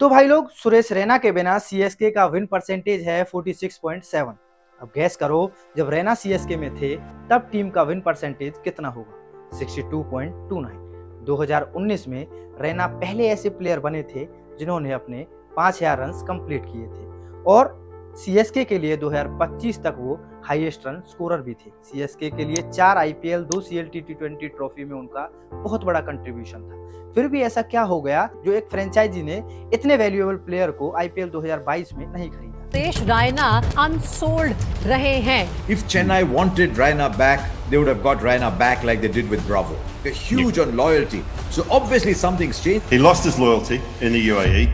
तो भाई लोग, सुरेश रैना के बिना सीएसके का विन परसेंटेज है 46.7। अब गैस करो, जब रैना सीएसके में थे तब टीम का विन परसेंटेज कितना होगा? 62.29। 2019 में रैना पहले ऐसे प्लेयर बने थे जिन्होंने अपने 5000 रन कंप्लीट किए थे और सीएसके के लिए 2025 तक वो हाईएस्ट रन स्कोरर भी थे। सीएसके के लिए 4 आईपीएल 2 सीएलटी टी20 ट्रॉफी में उनका बहुत बड़ा कंट्रीब्यूशन था। फिर भी ऐसा क्या हो गया जो एक फ्रेंचाइजी ने इतने वैल्यूएबल प्लेयर को आईपीएल 2022 में नहीं खरीदा? सुरेश रैना अनसोल्ड रहे हैं। If Chennai wanted Raina back, they would have got Raina back like they did with Bravo. They're huge on loyalty. So obviously something's changed. He lost his loyalty in the UAE.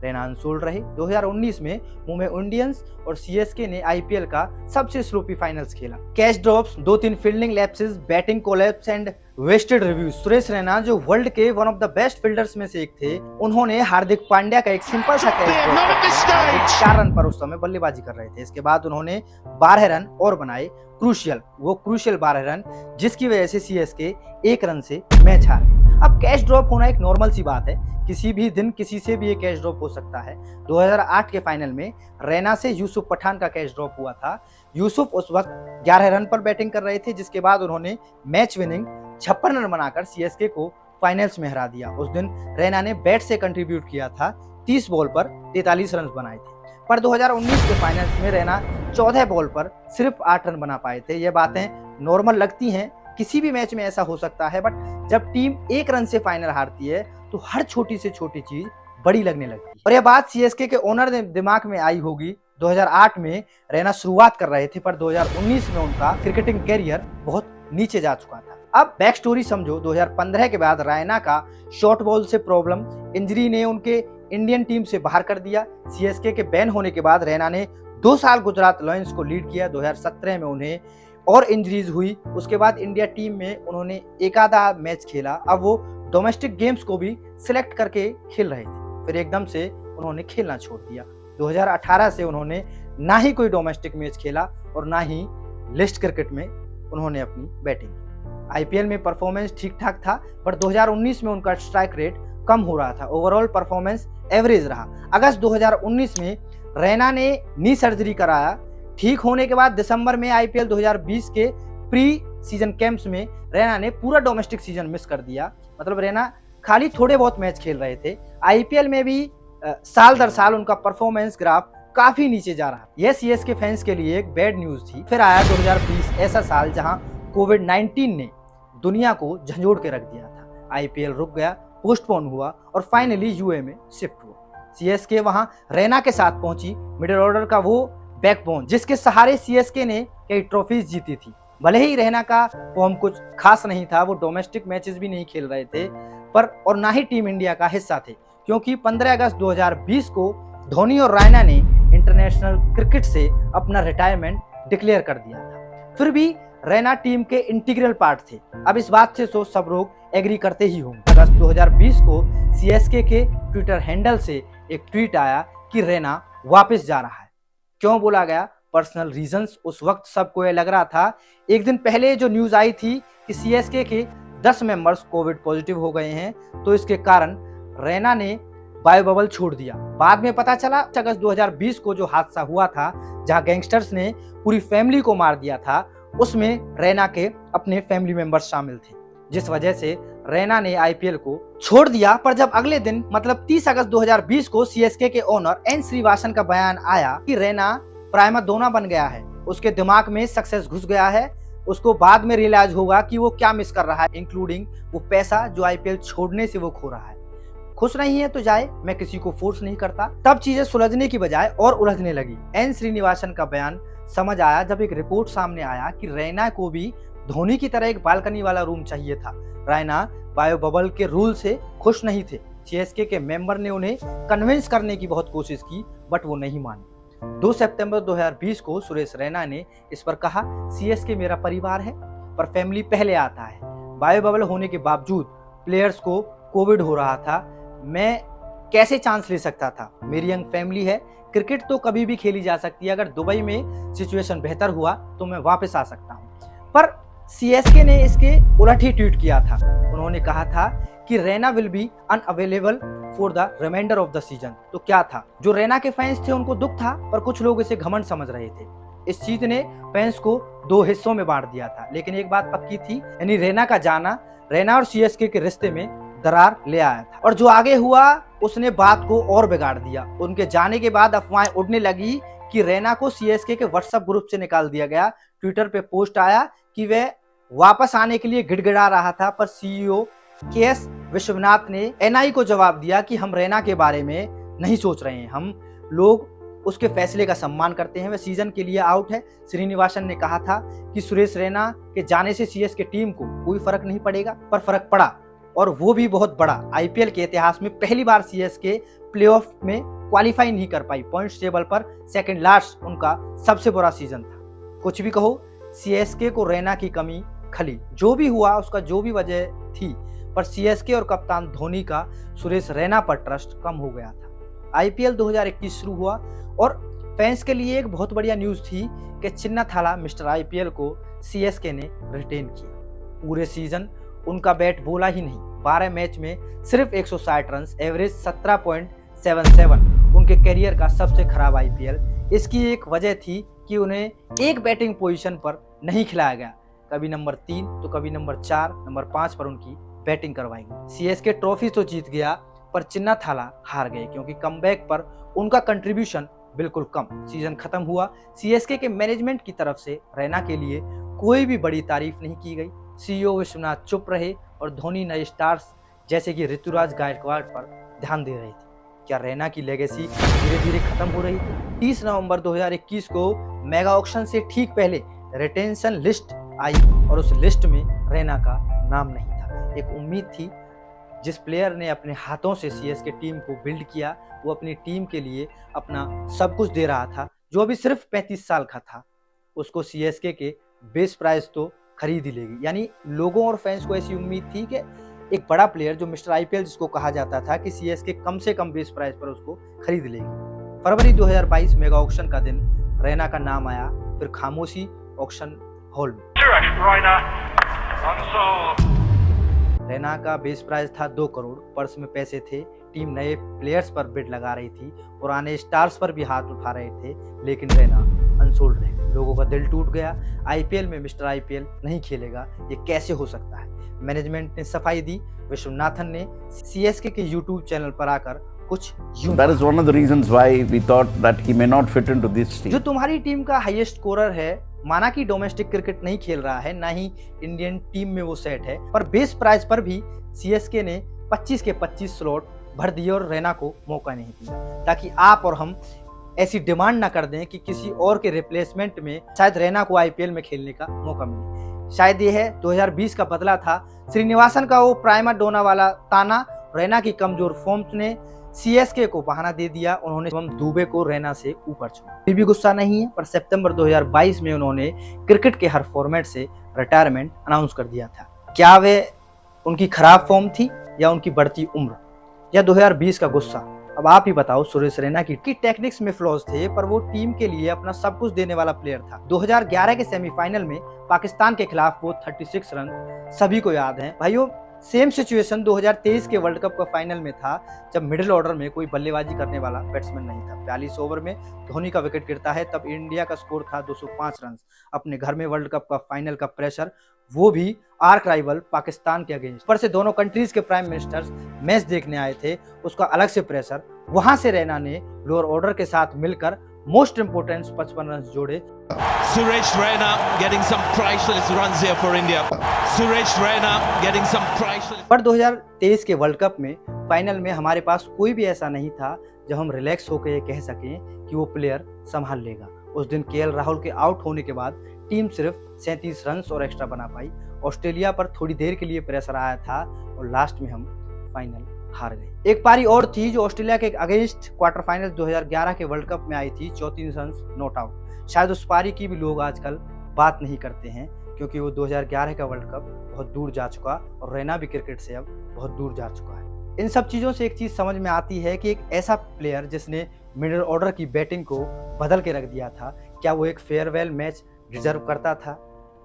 Raina unsold रहे। 2019 में Mumbai Indians और CSK ने IPL का सबसे sloppy finals खेला। Catch drops, 2-3 fielding lapses, batting collapse and wasted reviews. Suresh Raina जो world के one of the best fielders में से एक थे, उन्होंने हार्दिक पांड्या का एक सिंपल सा कैच 4 रन पर उस समय बल्लेबाजी कर रहे थे। इसके बाद उन्होंने 12 रन और बनाए, क्रूशियल 12 रन, जिसकी वजह से सीएसके 1 रन से मैच हार गई। अब कैच ड्रॉप होना एक नॉर्मल सी बात है, किसी भी दिन किसी से भी ये कैच ड्रॉप हो सकता है। 2008 के फाइनल में रैना से यूसुफ पठान का कैच ड्रॉप हुआ था। यूसुफ उस वक्त 11 रन पर बैटिंग कर रहे थे, जिसके बाद उन्होंने मैच विनिंग 56 रन बनाकर सीएसके को फाइनल्स में हरा दिया। उस दिन रैना ने बैट से कंट्रीब्यूट किया था, 30 बॉल पर 43 रन बनाए थे। पर 2019 के फाइनल्स में रैना 14 बॉल पर सिर्फ 8 रन बना पाए थे। ये बातें नॉर्मल लगती हैं, किसी भी मैच में ऐसा हो सकता है, बट जब टीम 1 रन से फाइनल हारती है तो हर छोटी से छोटी चीज बड़ी लगने लगती है। और यह बात सीएसके के ओनर ने दिमाग में आई होगी। 2008 में रैना शुरुआत कर रहे थे, पर 2019 में उनका क्रिकेटिंग कैरियर बहुत नीचे जा चुका था। अब बैक स्टोरी समझो। 2015 के बाद रैना का शॉर्ट बॉल से प्रॉब्लम, इंजरी ने उनके इंडियन टीम से बाहर कर दिया। सीएसके के बैन होने के बाद रैना ने 2 साल गुजरात लायंस को लीड किया। 2017 में उन्हें और इंजरीज हुई। उसके बाद इंडिया टीम में उन्होंने एक आधा मैच खेला। अब वो डोमेस्टिक गेम्स को भी सिलेक्ट करके खेल रहे थे, फिर एकदम से उन्होंने खेलना छोड़ दिया। 2018 से उन्होंने ना ही कोई डोमेस्टिक मैच खेला और ना ही लिस्ट क्रिकेट में उन्होंने अपनी बैटिंग की। आईपीएल में परफॉर्मेंस ठीक ठाक था, पर 2019 में उनका स्ट्राइक रेट कम हो रहा था। ओवरऑल परफॉर्मेंस एवरेज रहा। अगस्त 2019 में रैना ने नी सर्जरी कराया। ठीक होने के बाद दिसंबर में आईपीएल 2020 के प्री सीजन कैंप्स में रैना ने पूरा डोमेस्टिक सीजन मिस कर दिया। मतलब रैना खाली थोड़े बहुत मैच खेल रहे थे। आईपीएल में भी साल दर साल उनका परफॉर्मेंस ग्राफ काफी नीचे जा रहा है। यह सीएसके फैंस के लिए एक बैड न्यूज थी। फिर आया 2020, ऐसा साल जहां कोविड-19 ने दुनिया को झंझोड़ के रख दिया था। आईपीएल रुक गया, पोस्टपोन हुआ और फाइनली यूए में शिफ्ट हुआ। सीएसके वहां रैना के साथ पहुंची, मिडिल ऑर्डर का वो बैकबोन जिसके सहारे सीएसके ने कई ट्रॉफीज जीती थी। भले ही रैना का फॉर्म कुछ खास नहीं था, वो डोमेस्टिक मैचेस भी नहीं खेल रहे थे, पर और ना ही टीम इंडिया का हिस्सा थे, क्योंकि 15 अगस्त 2020 को धोनी और रैना ने इंटरनेशनल क्रिकेट से अपना रिटायरमेंट डिक्लेयर कर दिया था। फिर भी रैना टीम के इंटीग्रल पार्ट थे। अब इस बात से तो सब लोग एग्री करते ही होंगे। अगस्त 2020 को सीएसके के ट्विटर हैंडल से एक ट्वीट आया कि रैना वापस जा रहा है। क्यों बोला गया? Personal reasons. उस वक्त सबको ये लग रहा था, एक दिन पहले जो न्यूज आई थी कि सीएसके के 10 मेंबर्स कोविड पॉजिटिव हो गए हैं, तो इसके कारण रैना ने बायो बबल छोड़ दिया। बाद में पता चला अगस्त 2020 को जो हादसा हुआ था, जहां गैंगस्टर्स ने पूरी फैमिली को मार दिया था, उसमें रैना के अपने फैमिली मेंबर्स शामिल थे, जिस वजह से रैना ने आईपीएल को छोड़ दिया। पर जब अगले दिन मतलब 30 अगस्त 2020 को सीएसके के ओनर एन श्रीवासन का बयान आया कि रैना प्राइमा दोना बन गया है, उसके दिमाग में सक्सेस घुस गया है, उसको बाद में रियलाइज होगा कि वो क्या मिस कर रहा है, इंक्लूडिंग वो पैसा जो आईपीएल छोड़ने से वो खो रहा है। खुश नहीं है तो जाए, मैं किसी को फोर्स नहीं करता। तब चीजें सुलझने की बजाय और उलझने लगी। एन श्रीनिवासन का बयान समझ आया जब एक रिपोर्ट सामने आया कि रैना को भी धोनी की तरह एक बालकनी वाला रूम चाहिए था। रैना बायो बबल के रूल से खुश नहीं थे। सीएसके के मेंबर ने उन्हें कन्विंस करने की बहुत कोशिश की, बट वो नहीं माने। 2 सितंबर 2020 को सुरेश रैना ने इस पर कहा, सीएसके मेरा परिवार है, पर फैमिली पहले आता है। बायो बबल होने के बावजूद प्लेयर्स को कोविड हो रहा था, मैं कैसे चांस ले सकता था? मेरी यंग फैमिली है, क्रिकेट तो कभी भी खेली जा सकती है। अगर दुबई में सिचुएशन बेहतर हुआ तो मैं वापस आ सकता हूँ। पर सीएसके ने इसके उलट ही ट्वीट किया था। उन्होंने कहा था कि Raina will be unavailable for the reminder of the season. तो क्या था, जो रैना के फैंस थे उनको दुख था, पर कुछ लोग इसे घमंड समझ रहे थे। इस चीज ने फैंस को दो हिस्सों में बांट दिया था, लेकिन एक बात पक्की थी, यानी रैना का जाना रैना और सीएसके के रिश्ते में दरार ले आया था। और जो आगे हुआ उसने बात को और बिगाड़ दिया। उनके जाने के बाद अफवाहें उड़ने लगी कि रैना को सीएसके के व्हाट्सएप ग्रुप से निकाल दिया गया। ट्विटर पे पोस्ट आया कि वह वापस आने के लिए गिड़गिड़ा रहा था, पर सीईओ केएस विश्वनाथ ने एनआई को जवाब दिया कि हम रैना के बारे में नहीं सोच रहे हैं, हम लोग उसके फैसले का सम्मान करते हैं, वह सीजन के लिए आउट है। श्रीनिवासन ने कहा था कि सुरेश रैना के जाने से सीएसके टीम को कोई फर्क नहीं पड़ेगा, पर फर्क पड़ा, और वो भी बहुत बड़ा। आईपीएल के इतिहास में पहली बार सीएसके प्लेऑफ में क्वालिफाई नहीं कर पाई। पॉइंट्स टेबल पर सेकंड लास्ट उनका सबसे बुरा सीजन था। कुछ भी कहो, सीएसके को रैना की कमी खली। जो भी हुआ उसका जो भी वजह थी, पर सीएसके और कप्तान धोनी का सुरेश रैना पर ट्रस्ट कम हो गया था। आईपीएल 2021 शुरू हुआ और फैंस के लिए एक बहुत बढ़िया न्यूज थी कि चिन्नाथाला मिस्टर आईपीएल को सीएसके ने रिटेन किया। पूरे सीजन उनका बैट बोला ही नहीं, 12 मैच में सिर्फ 160 रन, एवरेज 17.77, उनके करियर का सबसे खराब आईपीएल। इसकी एक वजह थी कि उन्हें एक बैटिंग पोजीशन पर नहीं खिलाया गया, कभी नंबर 3 तो कभी नंबर 4, नंबर 5 पर उनकी बैटिंग करवाई गई। सीएसके ट्रॉफी तो जीत गया, पर चिन्नाथाला हार गए, क्योंकि कमबैक पर उनका कंट्रीब्यूशन बिल्कुल कम। सीजन खत्म हुआ, सीएसके के मैनेजमेंट की तरफ से रैना के लिए कोई भी बड़ी तारीफ नहीं की गई। सीईओ विश्वनाथ चुप रहे और धोनी नए स्टार्स जैसे कि ऋतुराज गायकवाड़ पर ध्यान दे रहे थे। क्या रैना की लेगेसी धीरे धीरे खत्म हो रही थी? 30 नवंबर 2021 को मेगा ऑक्शन से ठीक पहले रिटेंशन लिस्ट आई और उस लिस्ट में रैना का नाम नहीं था। एक उम्मीद थी, जिस प्लेयर ने अपने हाथों से सीएसके टीम को बिल्ड किया, वो अपनी टीम के लिए अपना सब कुछ दे रहा था, जो अभी सिर्फ 35 साल का था, उसको सीएसके के बेस प्राइस तो खरीद ही लेगी। यानी लोगों और फैंस को ऐसी उम्मीद थी कि एक बड़ा प्लेयर जो मिस्टर आईपीएल जिसको कहा जाता था, कि सीएसके कम से कम बेस प्राइस पर उसको खरीद लेगी। फरवरी 2022 मेगा ऑक्शन का दिन रैना का नाम आया, फिर खामोशी ऑक्शन हॉल में। रैना का बेस प्राइस था 2 करोड़, पर्स में पैसे थे, टीम नए प्लेयर्स पर बिड लगा रही थी, पुराने स्टार्स पर भी हाथ उठा रहे थे, लेकिन रैना अनसोल्ड रहे। लोगों का दिल टूट गया। आईपीएल में मिस्टर आईपीएल नहीं खेलेगा, ये कैसे हो सकता है? मैनेजमेंट ने सफाई दी। विश्वनाथन ने सीएसके के यूट्यूब चैनल पर आकर कुछ That is one of the reasons why we thought that he may not fit into this team. जो तुम्हारी टीम का हाईएस्ट स्कोरर है, माना कि डोमेस्टिक क्रिकेट नहीं खेल रहा है, ना ही इंडियन टीम में वो सेट है, पर बेस प्राइस पर भी सीएसके ने 25 के 25 स्लॉट भर दिए और रैना को मौका नहीं दिया, ताकि आप और हम ऐसी डिमांड ना कर दें कि किसी और के रिप्लेसमेंट में शायद रैना को आईपीएल में खेलने का मौका मिले। शायद ये है 2020 का बदला था श्रीनिवासन का वो प्राइमा डोना वाला ताना। रैना की कमजोर फॉर्म्स ने सीएसके को बहाना दे दिया। उन्होंने दुबे को रैना से ऊपर छोड़ा। फिर भी गुस्सा नहीं है, पर सितंबर 2022 में उन्होंने क्रिकेट के हर फॉर्मेट से रिटायरमेंट अनाउंस कर दिया था। क्या वे उनकी खराब फॉर्म थी, या उनकी बढ़ती उम्र, या 2020 का गुस्सा? अब आप ही बताओ। सुरेश रैना की टेक्निक्स में फ्लॉज थे, पर वो टीम के लिए अपना सब कुछ देने वाला प्लेयर था। 2011 के सेमीफाइनल में पाकिस्तान के खिलाफ वो 36 रन सभी को याद है। भाइयों, सेम सिचुएशन 2023 के वर्ल्ड कप का फाइनल में था, जब मिडिल ऑर्डर में कोई बल्लेबाजी करने वाला बैट्समैन नहीं था। 42 ओवर में धोनी का विकेट गिरता है, तब इंडिया का स्कोर था 205 रन। अपने घर में वर्ल्ड कप का फाइनल का प्रेशर, वो भी आर्क राइवल पाकिस्तान के अगेंस्ट। पर से दोनों कंट्रीज के प्राइम मिनिस्टर्स मैच देखने आए थे, उसका अलग से प्रेशर। वहां से रैना ने लोअर ऑर्डर के साथ मिलकर मोस्ट इंपोर्टेंट 55 रन जोड़े। Suresh Raina getting some priceless runs here for India. Suresh Raina getting some priceless. पर 2023 के वर्ल्ड कप में फाइनल में हमारे पास कोई भी ऐसा नहीं था जब हम रिलैक्स होकर ये कह सकें कि वो प्लेयर संभाल लेगा। उस दिन केएल राहुल के आउट होने के बाद टीम सिर्फ 37 रन और एक्स्ट्रा बना पाई। ऑस्ट्रेलिया पर थोड़ी देर के लिए प्रेशर आया था और लास्ट में हम फाइनल हार गए। एक पारी और थी जो ऑस्ट्रेलिया के अगेंस्ट क्वार्टर फाइनल 2011 के वर्ल्ड कप में आई थी, 34 रन नॉट आउट। शायद उस पारी की भी लोग आजकल बात नहीं करते हैं, क्योंकि वो 2011 का वर्ल्ड कप बहुत दूर जा चुका और रैना भी क्रिकेट से अब बहुत दूर जा चुका है। इन सब चीज़ों से एक चीज़ समझ में आती है कि एक ऐसा प्लेयर जिसने मिडिल ऑर्डर की बैटिंग को बदल के रख दिया था, क्या वो एक फेयरवेल मैच डिजर्व करता था?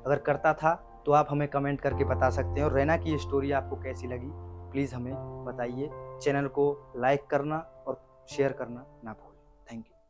अगर करता था तो आप हमें कमेंट करके बता सकते हैं। और रैना की स्टोरी आपको कैसी लगी प्लीज़ हमें बताइए। चैनल को लाइक करना और शेयर करना ना भूलें। Thank you.